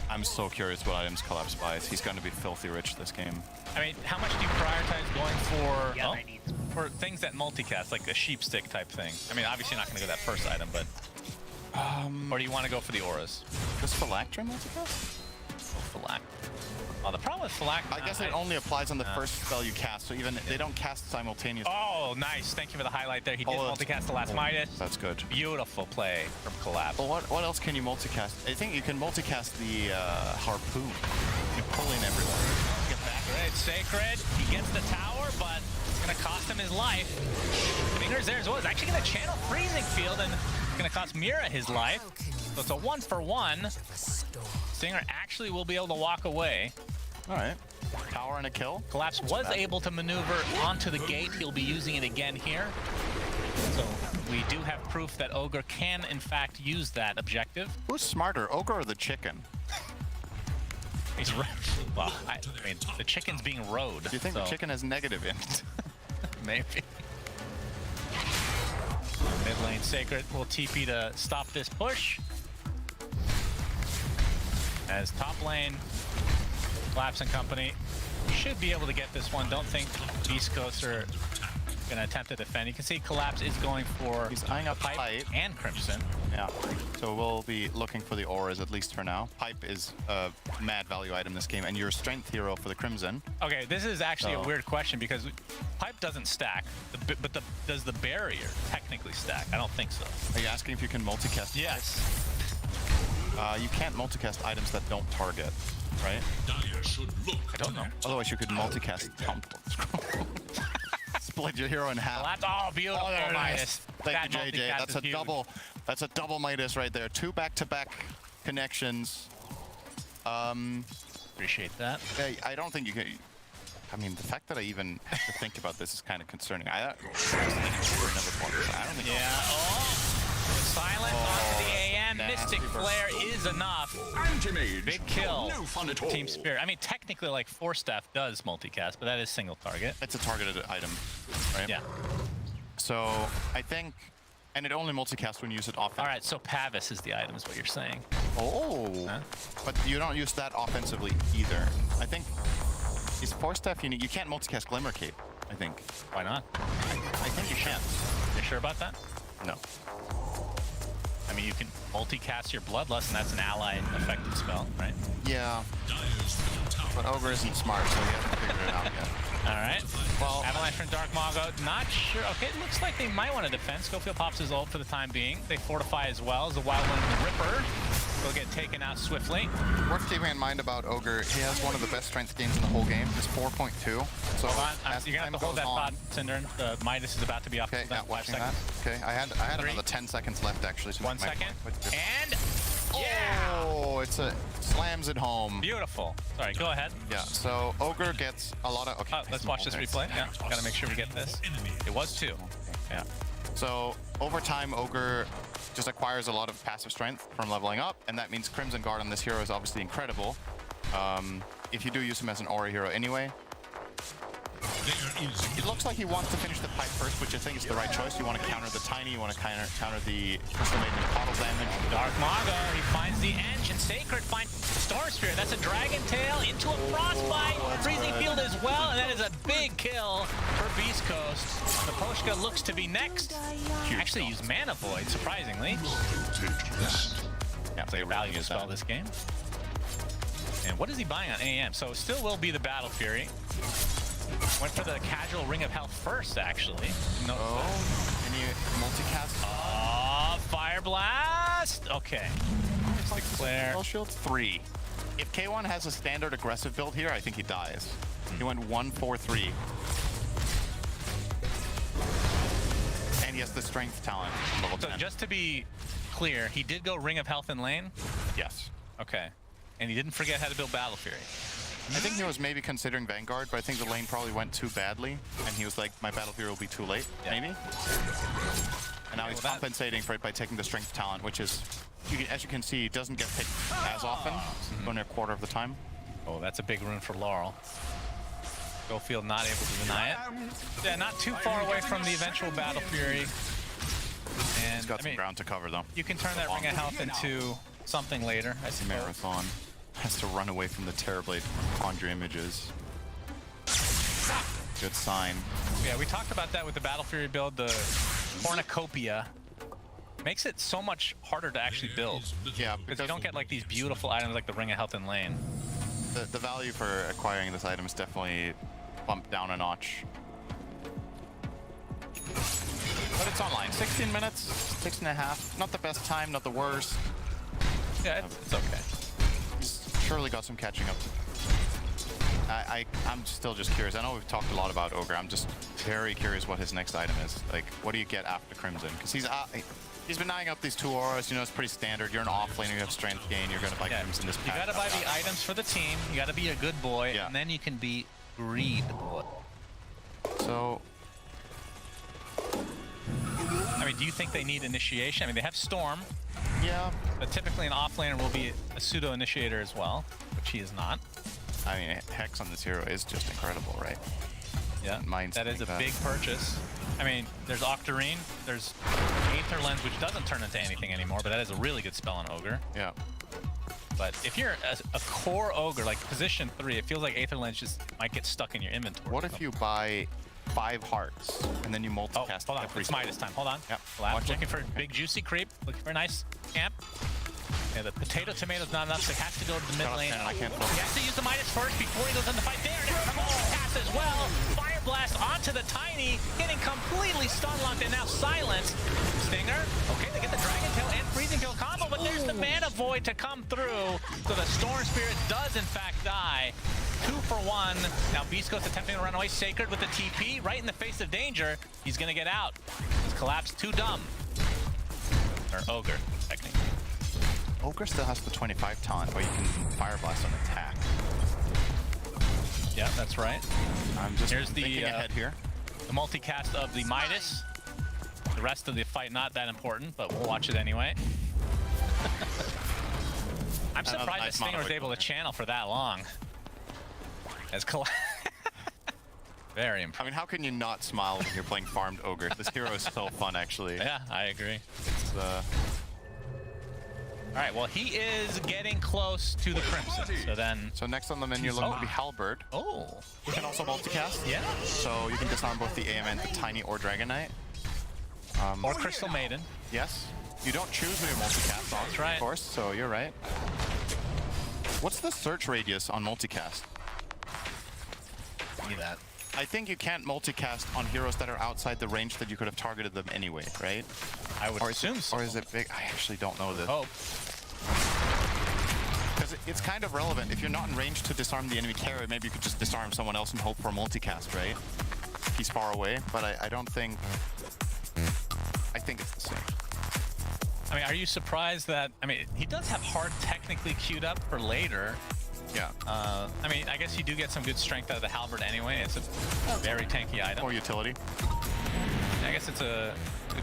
[SPEAKER 6] I'm so curious what items Collapse buys. He's going to be filthy rich this game.
[SPEAKER 5] I mean, how much do you prioritize going for things that multicast, like the sheep stick type thing? I mean, obviously you're not going to go that first item, but... or do you want to go for the auras?
[SPEAKER 6] Does Phylactery multicast?
[SPEAKER 5] Phylact. Oh, the problem with Phylact...
[SPEAKER 6] I guess it only applies on the first spell you cast, so even they don't cast simultaneously.
[SPEAKER 5] Oh, nice. Thank you for the highlight there. He did multicast the last Midas.
[SPEAKER 6] That's good.
[SPEAKER 5] Beautiful play from Collapse.
[SPEAKER 6] Well, what else can you multicast? I think you can multicast the Harpoon. You can pull in everywhere.
[SPEAKER 5] Get back. Right, Sacred. He gets the tower, but it's going to cost him his life. Fingers there as well. He's actually going to channel Freezing Field, and it's going to cost Mira his life. So it's a 1-for-1. Stinger actually will be able to walk away.
[SPEAKER 6] All right. Tower and a kill.
[SPEAKER 5] Collapse was able to maneuver onto the gate. He'll be using it again here. So we do have proof that Ogre can, in fact, use that objective.
[SPEAKER 6] Who's smarter, Ogre or the chicken?
[SPEAKER 5] He's well, I mean, the chicken's being rode.
[SPEAKER 6] Do you think the chicken has negative in it?
[SPEAKER 5] Maybe. Mid lane Sacred will TP to stop this push. As top lane, Collapse and company should be able to get this one. Don't think Beastcoast are gonna attempt to defend. You can see Collapse is going for
[SPEAKER 6] He's eyeing up
[SPEAKER 5] Pipe
[SPEAKER 6] Pipe.
[SPEAKER 5] and Crimson.
[SPEAKER 6] Yeah. So we'll be looking for the auras at least for now. Pipe is a mad value item this game, and you're a strength hero for the Crimson.
[SPEAKER 5] Okay, this is actually a
[SPEAKER 6] So-
[SPEAKER 5] weird question because Pipe doesn't stack, but does the barrier technically stack? I don't think so.
[SPEAKER 6] Are you asking if you can multicast?
[SPEAKER 5] Yes.
[SPEAKER 6] You can't multicast items that don't target, right?
[SPEAKER 5] I don't know.
[SPEAKER 6] Otherwise, you could multicast Temple Scroll. Split your hero in half.
[SPEAKER 5] Well, that's beautiful,
[SPEAKER 6] Oh, there it
[SPEAKER 5] Midas.
[SPEAKER 6] is. Thank you,
[SPEAKER 5] That
[SPEAKER 6] JJ.
[SPEAKER 5] multicast
[SPEAKER 6] That's
[SPEAKER 5] is
[SPEAKER 6] a
[SPEAKER 5] huge.
[SPEAKER 6] double. That's a double Midas right there. 2 back-to-back connections.
[SPEAKER 5] Appreciate that.
[SPEAKER 6] I don't think you can. I mean, the fact that I even have to think about this is kind of concerning. I don't think.
[SPEAKER 5] Yeah. Oh, the silence onto the AM.
[SPEAKER 6] nasty
[SPEAKER 5] Mystic
[SPEAKER 6] burst.
[SPEAKER 5] Flare is enough.
[SPEAKER 7] Anti-mage.
[SPEAKER 5] Big kill.
[SPEAKER 7] No fun at all.
[SPEAKER 5] Team Spirit. I mean, technically, like Force Staff does multicast, but that is single target.
[SPEAKER 6] It's a targeted item, right?
[SPEAKER 5] Yeah.
[SPEAKER 6] So I think, and it only multicasts when you use it offensively.
[SPEAKER 5] All right. So Pavis is the item, is what you're saying.
[SPEAKER 6] Oh.
[SPEAKER 5] Huh?
[SPEAKER 6] But you don't use that offensively either. I think is Force Staff unique. You can't multicast Glimmer Cape. I think.
[SPEAKER 5] Why not?
[SPEAKER 6] I think you can.
[SPEAKER 5] You sure about that?
[SPEAKER 6] No.
[SPEAKER 5] I mean, you can multicast your Bloodlust, and that's an allied effective spell, right?
[SPEAKER 6] Yeah. But Ogre isn't smart, so he hasn't figured it out yet.
[SPEAKER 5] All right.
[SPEAKER 6] Well,
[SPEAKER 5] Avalanche from Dark Mago. Not sure. Okay, it looks like they might want to defend. Schofield pops his ult for the time being. They fortify as well as the Wild One Ripper will get taken out swiftly.
[SPEAKER 6] worth keeping in mind about Ogre, he has one of the best strength gains in the whole game. It's 4.2. So
[SPEAKER 5] Hold on.
[SPEAKER 6] as
[SPEAKER 5] You're going to have to hold
[SPEAKER 6] time
[SPEAKER 5] that
[SPEAKER 6] goes
[SPEAKER 5] thought,
[SPEAKER 6] on-
[SPEAKER 5] Cinder. The Midas is about to be off.
[SPEAKER 6] Okay,
[SPEAKER 5] cooldown.
[SPEAKER 6] yeah,
[SPEAKER 5] 5
[SPEAKER 6] watching
[SPEAKER 5] seconds.
[SPEAKER 6] that. Okay, I had
[SPEAKER 5] 3.
[SPEAKER 6] another 10 seconds left actually. To
[SPEAKER 5] 1
[SPEAKER 6] make my
[SPEAKER 5] second.
[SPEAKER 6] point, but just-
[SPEAKER 5] And yeah!
[SPEAKER 6] Oh, slams it home.
[SPEAKER 5] Beautiful. Sorry, go ahead.
[SPEAKER 6] Yeah, so Ogre gets a lot of. Okay,
[SPEAKER 5] Oh, let's watch this replay. Yeah, gotta make sure we get this. It was 2. Yeah.
[SPEAKER 6] So over time, Ogre just acquires a lot of passive strength from leveling up, and that means Crimson Guard on this hero is obviously incredible. If you do use him as an aura hero anyway. It looks like he wants to finish the Pipe first, which I think is the right choice. You want to counter the Tiny, you want to counter the Crystal Maiden Pottle damage.
[SPEAKER 5] Dark Mago, he finds the Edge, and Sacred finds Storm Spirit. That's a Dragon Tail into a Frostbite. Freezing Field as well, and that is a big kill for Beastcoast. The Poshka looks to be next. Actually used Mana Void, surprisingly. Yeah, play a value spell this game. And what is he buying on AM? So it still will be the Battle Fury. Went for the casual Ring of Health first, actually. No.
[SPEAKER 6] Oh, and you multicast.
[SPEAKER 5] Fire Blast! Okay. Mystic Flare.
[SPEAKER 6] Spell Shield 3. If K1 has a standard aggressive build here, I think he dies. He went 1-4-3. And he has the strength talent on level
[SPEAKER 5] So
[SPEAKER 6] 10.
[SPEAKER 5] just to be clear, he did go Ring of Health in lane?
[SPEAKER 6] Yes.
[SPEAKER 5] Okay. And he didn't forget how to build Battle Fury.
[SPEAKER 6] I think he was maybe considering Vanguard, but I think the lane probably went too badly, and he was like, my Battle Fury will be too late, maybe? And now he's
[SPEAKER 5] well, that-
[SPEAKER 6] compensating for it by taking the strength talent, which is, as you can see, doesn't get picked as often, only a quarter of the time.
[SPEAKER 5] Oh, that's a big rune for Laurel. Schofield not able to deny it. Yeah, not too far away from the eventual Battle Fury. And
[SPEAKER 6] He's got
[SPEAKER 5] I
[SPEAKER 6] some
[SPEAKER 5] mean,
[SPEAKER 6] ground to cover, though.
[SPEAKER 5] you can turn that Ring of Health into something later, I suppose.
[SPEAKER 6] Marathon has to run away from the Terrorblade to conjure images. Good sign.
[SPEAKER 5] Yeah, we talked about that with the Battle Fury build. The Cornucopia makes it so much harder to actually build.
[SPEAKER 6] Yeah,
[SPEAKER 5] Because you don't get like these beautiful items like the Ring of Health in lane.
[SPEAKER 6] the value for acquiring this item is definitely bumped down a notch. But it's online. 16 minutes, 6.5. Not the best time, not the worst.
[SPEAKER 5] Yeah, it's okay.
[SPEAKER 6] He's surely got some catching up to. I'm still just curious. I know we've talked a lot about Ogre. I'm just very curious what his next item is. Like, what do you get after Crimson? Because he's been eyeing up these 2 auras. You know, it's pretty standard. You're an offlaner, you have strength gain. You're going to buy Crimson this
[SPEAKER 5] You
[SPEAKER 6] pack.
[SPEAKER 5] gotta buy the items for the team. You gotta be a good boy,
[SPEAKER 6] Yeah.
[SPEAKER 5] and then you can be greed boy.
[SPEAKER 6] So,
[SPEAKER 5] I mean, do you think they need initiation? I mean, they have Storm,
[SPEAKER 6] yeah.
[SPEAKER 5] but typically an offlaner will be a pseudo initiator as well, which he is not.
[SPEAKER 6] I mean, Hex on this hero is just incredible, right?
[SPEAKER 5] Yeah,
[SPEAKER 6] Mine's
[SPEAKER 5] that is a
[SPEAKER 6] that.
[SPEAKER 5] big purchase. I mean, there's Octarine, there's Aether Lens, which doesn't turn into anything anymore, but that is a really good spell on Ogre.
[SPEAKER 6] Yeah.
[SPEAKER 5] But if you're a core Ogre, like position 3, it feels like Aether Lens just might get stuck in your inventory.
[SPEAKER 6] What if you buy 5 hearts, and then you
[SPEAKER 5] Oh,
[SPEAKER 6] multicast
[SPEAKER 5] hold on.
[SPEAKER 6] every
[SPEAKER 5] It's Midas time. Hold on.
[SPEAKER 6] Yep.
[SPEAKER 5] Collapse.
[SPEAKER 6] Watch it.
[SPEAKER 5] Looking for a big juicy creep. Looking for a nice camp. Yeah, the potato tomato's not enough, so he has to go to the mid lane.
[SPEAKER 6] I can't
[SPEAKER 5] He has to use the Midas first before he goes in the fight there. And it's a multi-cast as well. Fire blast onto the Tiny, getting completely stun locked and now silenced. Stinger. Okay, they get the Dragon Tail and Freezing Kill combo, but there's the Mana Void to come through. So the Storm Spirit does in fact die. 2 for 1. Now Beastcoast attempting to run away. Sacred with the TP right in the face of danger. He's gonna get out. He's collapsed too dumb. Or Ogre, technically.
[SPEAKER 6] Ogre still has the 25 taunt, where you can Fire Blast on attack.
[SPEAKER 5] Yeah, that's right.
[SPEAKER 6] I'm just
[SPEAKER 5] Here's the,
[SPEAKER 6] thinking ahead here.
[SPEAKER 5] The multicast of the Midas. The rest of the fight not that important, but we'll watch it anyway. I'm surprised that Stinger was able to channel for that long. As very impressive.
[SPEAKER 6] I mean, how can you not smile when you're playing farmed Ogre? This hero is so fun, actually.
[SPEAKER 5] Yeah, I agree.
[SPEAKER 6] It's,
[SPEAKER 5] All right, well, he is getting close to the Crimson. So then...
[SPEAKER 6] So next on the menu looks to be Halberd.
[SPEAKER 5] Oh.
[SPEAKER 6] You can also multicast.
[SPEAKER 5] Yeah.
[SPEAKER 6] So you can disarm both the AM and the Tiny or Dragon Knight.
[SPEAKER 5] Or Crystal Maiden.
[SPEAKER 6] Yes. You don't choose who you multicast on,
[SPEAKER 5] That's right.
[SPEAKER 6] of course, so you're right. What's the search radius on multicast?
[SPEAKER 5] See that.
[SPEAKER 6] I think you can't multicast on heroes that are outside the range that you could have targeted them anyway, right?
[SPEAKER 5] I would assume so.
[SPEAKER 6] Or is it big? I actually don't know this.
[SPEAKER 5] Oh.
[SPEAKER 6] Because it's kind of relevant. If you're not in range to disarm the enemy carry, maybe you could just disarm someone else and hope for a multicast, right? He's far away, but I don't think... I think it's the same.
[SPEAKER 5] I mean, are you surprised that... I mean, he does have Heart technically queued up for later.
[SPEAKER 6] Yeah.
[SPEAKER 5] I mean, I guess you do get some good strength out of the Halberd anyway. It's a very tanky item.
[SPEAKER 6] Or utility.
[SPEAKER 5] I guess it's a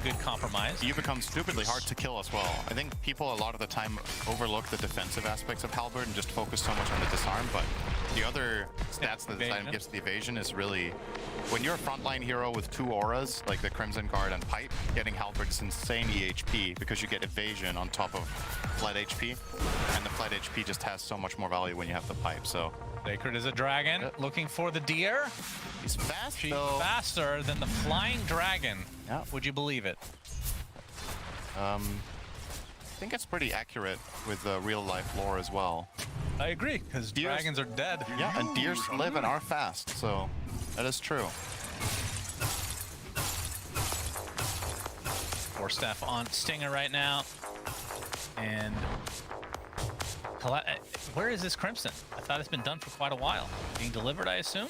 [SPEAKER 5] good compromise.
[SPEAKER 6] You become stupidly hard to kill as well. I think people a lot of the time overlook the defensive aspects of Halberd and just focus so much on the disarm, but the other stats that this item gives the evasion is really... When you're a frontline hero with 2 auras, like the Crimson Guard and Pipe, getting Halberd is insane EHP because you get evasion on top of flat HP, and the flat HP just has so much more value when you have the Pipe, so...
[SPEAKER 5] Sacred is a dragon, looking for the deer.
[SPEAKER 6] He's fast,
[SPEAKER 5] She's
[SPEAKER 6] though.
[SPEAKER 5] faster than the flying dragon.
[SPEAKER 6] Yeah.
[SPEAKER 5] Would you believe it?
[SPEAKER 6] I think it's pretty accurate with real-life lore as well.
[SPEAKER 5] I agree, because dragons are dead.
[SPEAKER 6] Yeah, and deers live and are fast, so that is true.
[SPEAKER 5] Force staff on Stinger right now. And... Where is this Crimson? I thought it's been done for quite a while. Being delivered, I assume?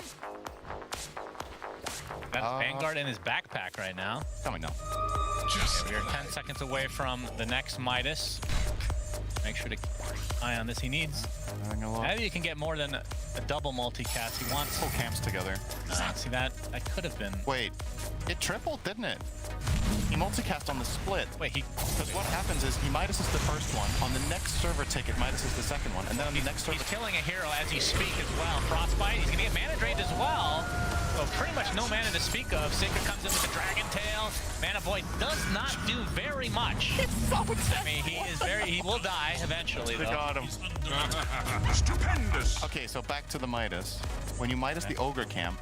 [SPEAKER 5] That's Vanguard in his backpack right now.
[SPEAKER 6] Coming now.
[SPEAKER 5] Okay, we are 10 seconds away from the next Midas. Make sure to keep an eye on this. He needs... Maybe you can get more than a double multicast. He wants...
[SPEAKER 6] Pull camps together.
[SPEAKER 5] See, that could have been...
[SPEAKER 6] Wait, it tripled, didn't it? He multicast on the split.
[SPEAKER 5] Wait,
[SPEAKER 6] Because what happens is he Midas is the first one. On the next server ticket, Midas is the second one. And then on the next server...
[SPEAKER 5] He's killing a hero as you speak as well. Frostbite, he's going to get mana drained as well. So pretty much no mana to speak of. Sacred comes in with the Dragon Tail. Mana Void does not do very much.
[SPEAKER 6] It's so intense.
[SPEAKER 5] I mean, he will die eventually,
[SPEAKER 6] They
[SPEAKER 5] though.
[SPEAKER 6] got him.
[SPEAKER 7] Stupendous.
[SPEAKER 6] Okay, so back to the Midas. When you Midas the Ogre camp,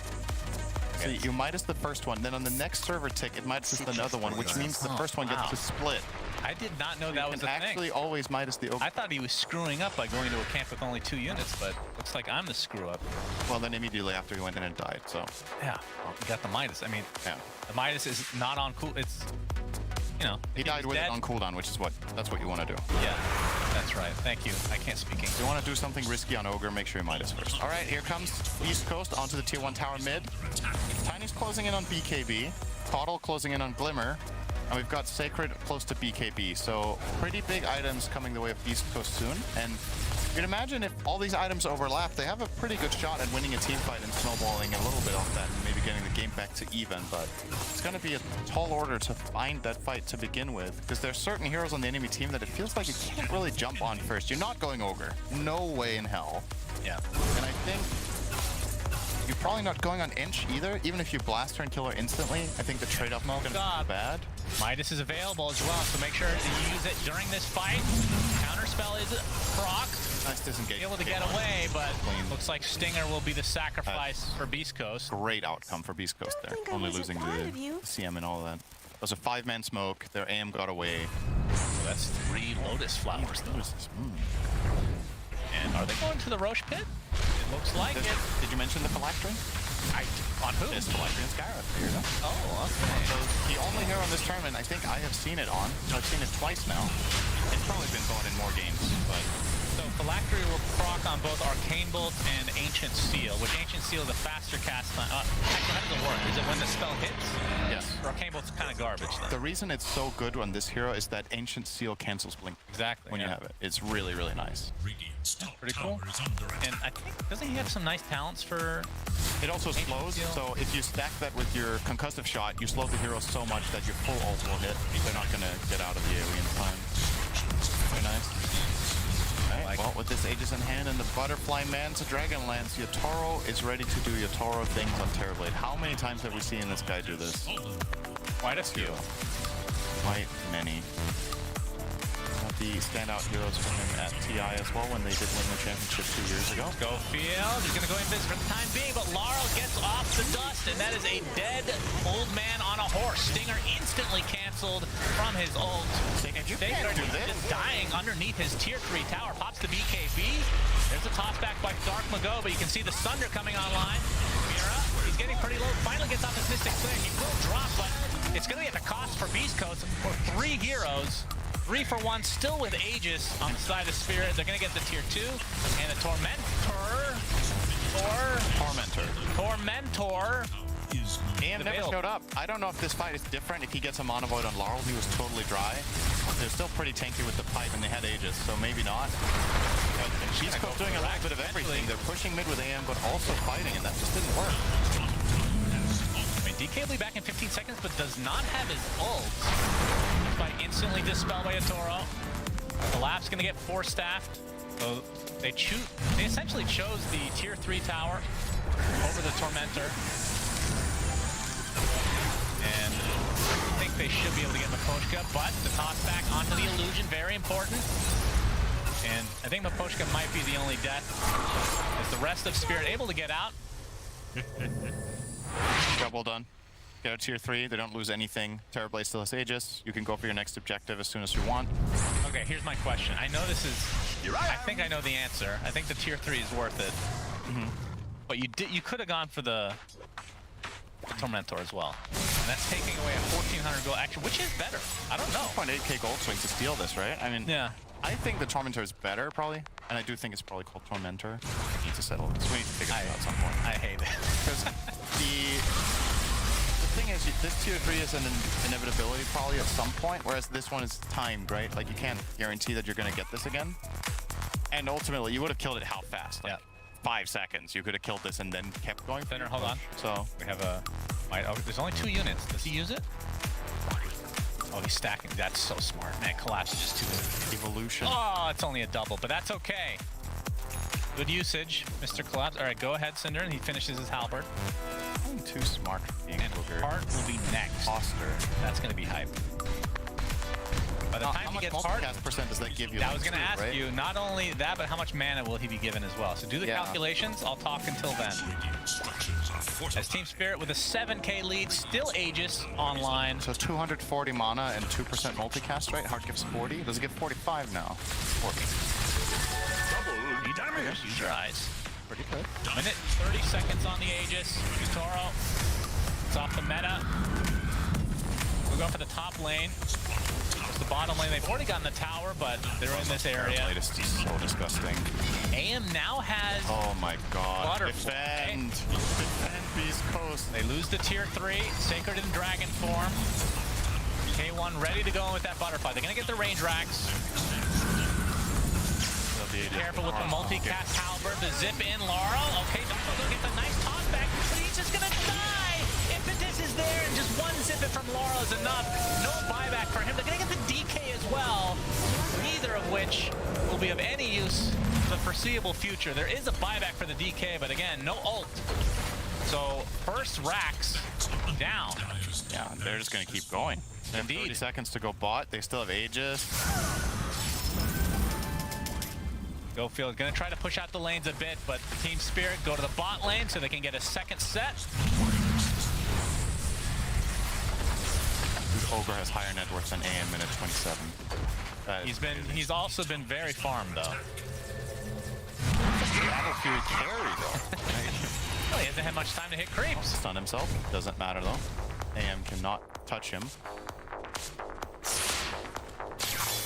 [SPEAKER 6] so you Midas the first one, then on the next server ticket, Midas is the other one, which means the first one gets to split.
[SPEAKER 5] I did not know that
[SPEAKER 6] You
[SPEAKER 5] was
[SPEAKER 6] can
[SPEAKER 5] a
[SPEAKER 6] actually
[SPEAKER 5] thing.
[SPEAKER 6] always Midas the Ogre.
[SPEAKER 5] I thought he was screwing up by going to a camp with only 2 units, but looks like I'm the screw up.
[SPEAKER 6] Well, then immediately after he went in and died, so...
[SPEAKER 5] Yeah, you got the Midas. I mean,
[SPEAKER 6] Yeah.
[SPEAKER 5] the Midas is not on cool. It's, you know,
[SPEAKER 6] He
[SPEAKER 5] if
[SPEAKER 6] died
[SPEAKER 5] was
[SPEAKER 6] with
[SPEAKER 5] dead,
[SPEAKER 6] it on cooldown, which is that's what you want to do.
[SPEAKER 5] Yeah, that's right. Thank you. I can't speak English.
[SPEAKER 6] If you want to do something risky on Ogre, make sure you Midas first. All right, here comes Beastcoast onto the tier 1 tower mid. Tiny's closing in on BKB. Caudle closing in on Glimmer. And we've got Sacred close to BKB. So pretty big items coming the way of Beastcoast soon. And you can imagine if all these items overlap, they have a pretty good shot at winning a team fight and snowballing a little bit off that and maybe getting the game back to even. But it's going to be a tall order to find that fight to begin with, because there's certain heroes on the enemy team that it feels like you can't really jump on first. You're not going Ogre. No way in hell.
[SPEAKER 5] Yeah.
[SPEAKER 6] And I think you're probably not going on Inch either. Even if you blast her and kill her instantly, I think the trade-off is going to be bad.
[SPEAKER 5] Midas is available as well, so make sure to use it during this fight. Counterspell is proc.
[SPEAKER 6] Nice disengage.
[SPEAKER 5] able to get away, but looks like Stinger will be the sacrifice for Beastcoast.
[SPEAKER 6] Great outcome for Beastcoast there. Only losing the CM and all of that. That was a 5-man smoke. Their AM got away.
[SPEAKER 5] So that's 3 Lotus Flowers, though. And are they going to the Roche pit? It looks like it.
[SPEAKER 6] Did you mention the phylactery?
[SPEAKER 5] On who?
[SPEAKER 6] It's phylactery and Skyra. Here you go.
[SPEAKER 5] Oh, okay.
[SPEAKER 6] So the only hero in this tournament I think I have seen it on. I've seen it twice now. It's probably been bought in more games, but
[SPEAKER 5] So Phylactery will proc on both Arcane Bolt and Ancient Seal, which Ancient Seal is a faster cast time. Actually, how does it work? Is it when the spell hits?
[SPEAKER 6] yes.
[SPEAKER 5] Arcane Bolt's kind of garbage then.
[SPEAKER 6] The reason it's so good on this hero is that Ancient Seal cancels Blink
[SPEAKER 5] Exactly.
[SPEAKER 6] when you have it. It's really, really nice.
[SPEAKER 5] Pretty cool. And I think, doesn't he have some nice talents for...
[SPEAKER 6] It also slows,
[SPEAKER 5] Seal.
[SPEAKER 6] so if you stack that with your concussive shot, you slow the hero so much that your full ult will hit. They're not going to get out of the AoE in time. Very nice. Alright, well, with this Aegis in hand and the Butterfly Man to Dragonlance, Yotaro is ready to do Yotaro things on Terrorblade. How many times have we seen this guy do this?
[SPEAKER 5] Quite a few.
[SPEAKER 6] Quite many. The standout heroes for him at TI as well when they did win the championship 2 years ago.
[SPEAKER 5] Schofield is going to go invis for the time being, but Laurel gets off the dust, and that is a dead old man on a horse. Stinger instantly canceled from his ult. And Stinger just dying underneath his tier 3 tower. Pops the BKB. There's a toss back by Dark Mago, but you can see the Sunder coming online. Mira, he's getting pretty low. Finally gets off his Mystic Flare. He will drop, but it's going to be at the cost for Beastcoast for 3 heroes. 3 for 1, still with Aegis on the side of Spirit. They're going to get the tier 2 and the Tormentor.
[SPEAKER 6] AM never showed up. I don't know if this fight is different. If he gets a Mana Void on Laurel, he was totally dry. They're still pretty tanky with the pipe, and they had Aegis, so maybe not. But she's doing a little bit of everything. They're pushing mid with AM, but also fighting, and that just didn't work.
[SPEAKER 5] I mean, DK will be back in 15 seconds, but does not have his ult. By instantly dispelled by Yotaro. The Lap's gonna get 4-staffed. So they essentially chose the tier 3 tower over the Tormentor. And I think they should be able to get Mapochka, but the toss back onto the illusion, very important. And I think Mapochka might be the only death. Is the rest of Spirit able to get out?
[SPEAKER 6] Job well done. Get out tier 3, they don't lose anything. Terrorblade still has Aegis. You can go for your next objective as soon as you want.
[SPEAKER 5] Okay, here's my question. I know this is... I think I know the answer. I think the tier 3 is worth it. But you could have gone for the Tormentor as well. And that's taking away a 1,400 gold action, which is better. I don't know.
[SPEAKER 6] 2.8k gold swing to steal this, right? I mean,
[SPEAKER 5] yeah.
[SPEAKER 6] I think the Tormentor is better, probably. And I do think it's probably called Tormentor. We need to settle this. We need to figure it out at some point.
[SPEAKER 5] I hate it.
[SPEAKER 6] Because the thing is, this tier 3 is an inevitability probably at some point, whereas this one is timed, right? Like, you can't guarantee that you're going to get this again. And ultimately, you would have killed it how fast? Like 5 seconds. You could have killed this and then kept going.
[SPEAKER 5] Center, hold on.
[SPEAKER 6] So
[SPEAKER 5] we have a... Oh, there's only 2 units. Does he use it? Oh, he's stacking. That's so smart. Man, Collapse is just too good.
[SPEAKER 6] Evolution.
[SPEAKER 5] Oh, it's only a double, but that's okay. Good usage, Mr. Collapse. All right, go ahead, Cinder, and he finishes his halberd.
[SPEAKER 6] Too smart for being
[SPEAKER 5] and Heart will be next.
[SPEAKER 6] Foster.
[SPEAKER 5] That's going to be hype. By the time he gets Heart,
[SPEAKER 6] percent does that give you?
[SPEAKER 5] I was going to ask you, not only that, but how much mana will he be given as well? So do the calculations. I'll talk until then. As Team Spirit with a 7k lead, still Aegis online.
[SPEAKER 6] So 240 mana and 2% multicast, right? Heart gives 40. Does it give 45 now? 40.
[SPEAKER 7] Double damage.
[SPEAKER 5] Use your eyes.
[SPEAKER 6] Pretty good.
[SPEAKER 5] Minute 30 seconds on the Aegis. Yotaro. It's off the meta. We'll go for the top lane. It's the bottom lane. They've already gotten the tower, but they're in this area.
[SPEAKER 6] Latest is so disgusting.
[SPEAKER 5] AM now has...
[SPEAKER 6] Oh my god.
[SPEAKER 5] Butterfly.
[SPEAKER 6] Defend Beastcoast.
[SPEAKER 5] They lose the tier 3. Sacred in dragon form. K1 ready to go in with that butterfly. They're going to get the range racks. Careful with the multicast halberd, the zip in Laurel. Okay, Dr. gets a nice toss back, but he's just gonna die. Impetus is there, and just one zip it from Laurel is enough. No buyback for him. They're gonna get the DK as well. Neither of which will be of any use for the foreseeable future. There is a buyback for the DK, but again, no ult. So first racks down.
[SPEAKER 6] Yeah, they're just gonna keep going. They have 30 seconds to go bot. They still have Aegis.
[SPEAKER 5] Schofield gonna try to push out the lanes a bit, but Team Spirit go to the bot lane so they can get a second set.
[SPEAKER 6] Ogre has higher net worth than AM at 27.
[SPEAKER 5] He's also been very farmed though.
[SPEAKER 6] Battlefield carry though.
[SPEAKER 5] Well, he hasn't had much time to hit creeps.
[SPEAKER 6] Stun himself. Doesn't matter though. AM cannot touch him.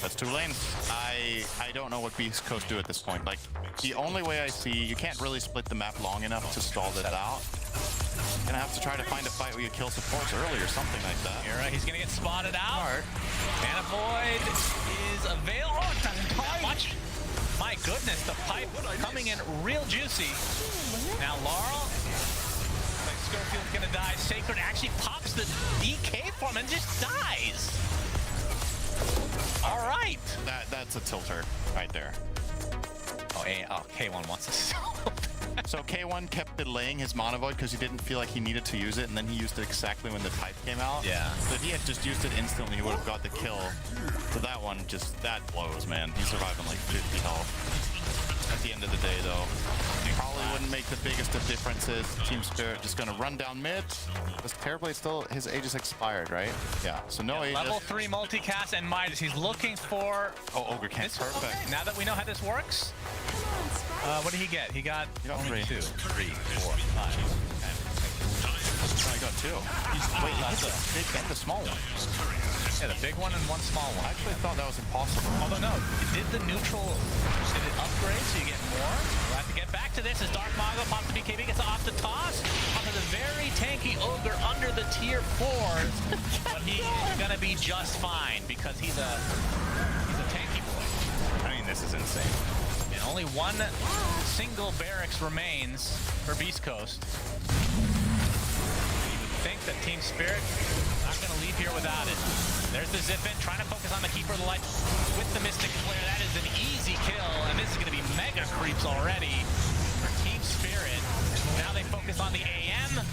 [SPEAKER 6] That's 2 lanes. I don't know what Beastcoast do at this point. Like, the only way I see, you can't really split the map long enough to stall this out. You're gonna have to try to find a fight where you kill supports early or something like that.
[SPEAKER 5] You're right, he's gonna get spotted out. Mana Void is available. Oh, it doesn't do that much. My goodness, the pipe coming in real juicy. Now Laurel, like Schofield's gonna die. Sacred actually pops the DK from him and just dies. All right.
[SPEAKER 6] That's a tilter right there.
[SPEAKER 5] Oh, K1 wants to solve.
[SPEAKER 6] So K1 kept delaying his Mana Void because he didn't feel like he needed to use it, and then he used it exactly when the pipe came out.
[SPEAKER 5] Yeah.
[SPEAKER 6] So if he had just used it instantly, he would have got the kill. So that one that blows, man. He survived on like 50 health. At the end of the day, though, probably wouldn't make the biggest of differences. Team Spirit just gonna run down mid. This Terrorblade still, his Aegis expired, right? Yeah, so no Aegis.
[SPEAKER 5] Level 3 multicast and Midas. He's looking for...
[SPEAKER 6] Oh, Ogre can't. Perfect.
[SPEAKER 5] Okay. Now that we know how this works, what did he get? He got only 2, 3, 4, 5.
[SPEAKER 6] Oh, I got 2. Wait, that's a big and a small one.
[SPEAKER 5] Yeah, the big one and one small one.
[SPEAKER 6] I actually thought that was impossible.
[SPEAKER 5] Although no, did the neutral, did it upgrade so you get more? We'll have to get back to this as Dark Mago pops the BKB, gets off the toss, onto the very tanky Ogre under the tier 4s, but he's gonna be just fine because he's a tanky boy.
[SPEAKER 6] I mean, this is insane.
[SPEAKER 5] And only one single barracks remains for Beastcoast. You would think that Team Spirit not gonna leave here without it. There's the zip in, trying to focus on the Keeper of the Light with the Mystic Flare. That is an easy kill, and this is gonna be mega creeps already for Team Spirit. Now they focus on the AM.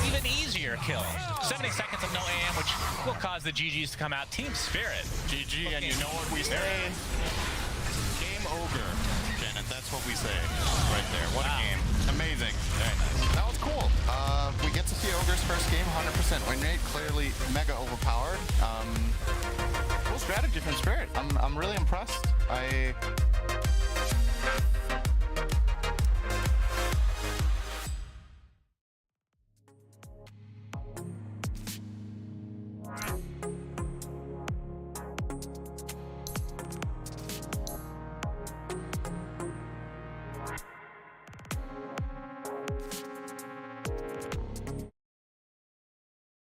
[SPEAKER 5] Even easier kill. 70 seconds of no AM, which will cause the GGs to come out. Team Spirit.
[SPEAKER 6] GG, and you know what we say? Game over, Janet. That's what we say right there. What a game. Amazing. Very nice. That was cool. We get to see Ogre's first game, 100% win rate. Clearly mega overpowered. Cool strategy from Spirit. I'm really impressed.